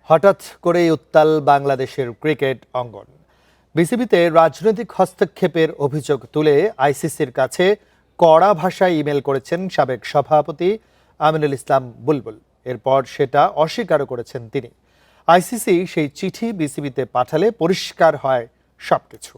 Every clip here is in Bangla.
হঠাৎ করেই উত্তাল বাংলাদেশের ক্রিকেট অঙ্গন। বিসিবিতে রাজনৈতিক হস্তক্ষেপের অভিযোগ তুলে আইসিসির কাছে কড়া ভাষায় ইমেল করেছেন সাবেক সভাপতি আমিনুল ইসলাম বুলবুল। এরপর সেটা অস্বীকারও করেছেন তিনি। আইসিসি সেই চিঠি বিসিবিতে পাঠালে পরিষ্কার হয় সবকিছু।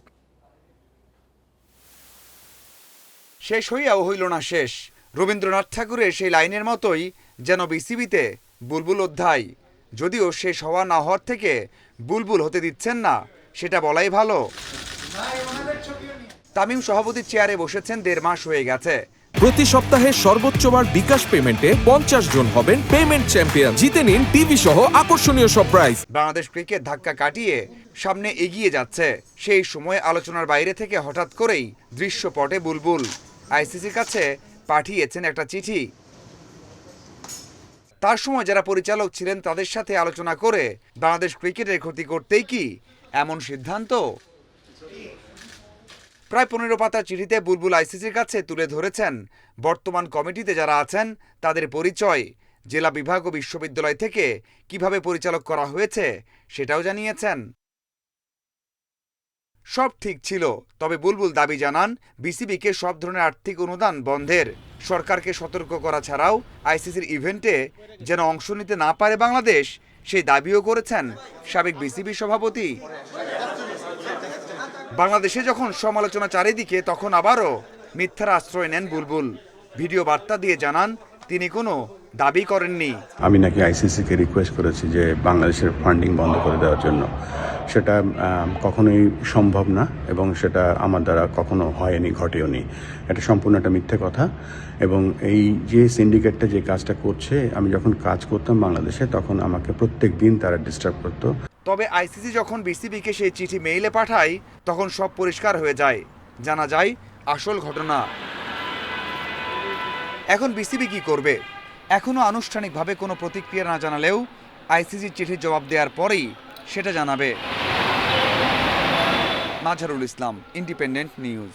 শেষ হইয়াও হইল না শেষ। রবীন্দ্রনাথ ঠাকুরের সেই লাইনের মতোই যেন বিসিবিতে বুলবুল অধ্যায়। যদিও শেষ হওয়া না হওয়ার থেকে বুলবুল হতে দিচ্ছেন না, সেটা বলাই ভালো। তামিম সভাপতির চেয়ারে বসেছেন 1.5 মাস হয়ে গেছে। প্রতি সপ্তাহে সর্বোচ্চবার বিকাশ পেমেন্টে 50 জন হবেন পেমেন্ট চ্যাম্পিয়ন। জিতে নিন টিভি সহ আকর্ষণীয় সব প্রাইজ। বাংলাদেশ ক্রিকেট ধাক্কা কাটিয়ে সামনে এগিয়ে যাচ্ছে। সেই সময় আলোচনার বাইরে থেকে হঠাৎ করেই দৃশ্যপটে বুলবুল আইসিসির কাছে পাঠিয়েছেন একটা চিঠি। তার সময় যারা পরিচালক ছিলেন তাদের সাথে আলোচনা করে বাংলাদেশ ক্রিকেটের ক্ষতি করতেই কি এমন সিদ্ধান্ত? প্রায় 15 পাতার চিঠিতে বুলবুল আইসিসির কাছে তুলে ধরেছেন বর্তমান কমিটিতে যারা আছেন তাদের পরিচয়, জেলা বিভাগ ও বিশ্ববিদ্যালয় থেকে কিভাবে পরিচালক করা হয়েছে সেটাও জানিয়েছেন। সব ঠিক ছিল, তবে বুলবুল দাবি জানান বিসিবিকে সব ধরনের আর্থিক অনুদান বন্ধের, সরকারকে সতর্ক করা ছাড়াও আইসিসির ইভেন্টে যেন অংশ নিতে না পারে বাংলাদেশ, সেই দাবিও করেছেন সাবেক বিসিবি সভাপতি। বাংলাদেশে যখন সমালোচনা চারিদিকে, তখন আবারও মিথ্যার আশ্রয় নেন বুলবুল। ভিডিও বার্তা দিয়ে জানান তিনি কোনো দাবি করেননি। আমি নাকি আইসিসিকে রিকোয়েস্ট করেছি যে বাংলাদেশের ফান্ডিং বন্ধ করে দেওয়ার জন্য। সেটা কখনোই সম্ভব না এবং সেটা আমার দ্বারা কখনো হয়নি, ঘটেওনি। এটা সম্পূর্ণ একটা মিথ্যে কথা। এবং এই যে সিন্ডিকেটটা যে কাজটা করছে, আমি যখন কাজ করতাম বাংলাদেশে তখন আমাকে প্রত্যেক দিন তারা ডিস্টার্ব করতো। তবে আইসিসি যখন বিসিবিকে সেই চিঠি মেইলে পাঠায় তখন সব পরিষ্কার হয়ে যায়, জানা যায় আসল ঘটনা। এখন বিসিবি কি করবে? এখনো আনুষ্ঠানিকভাবে কোনো প্রতিক্রিয়া না জানালেও আইসিসির চিঠির জবাব দেওয়ার পরেই সেটা জানাবে। Mazharul Islam, independent news.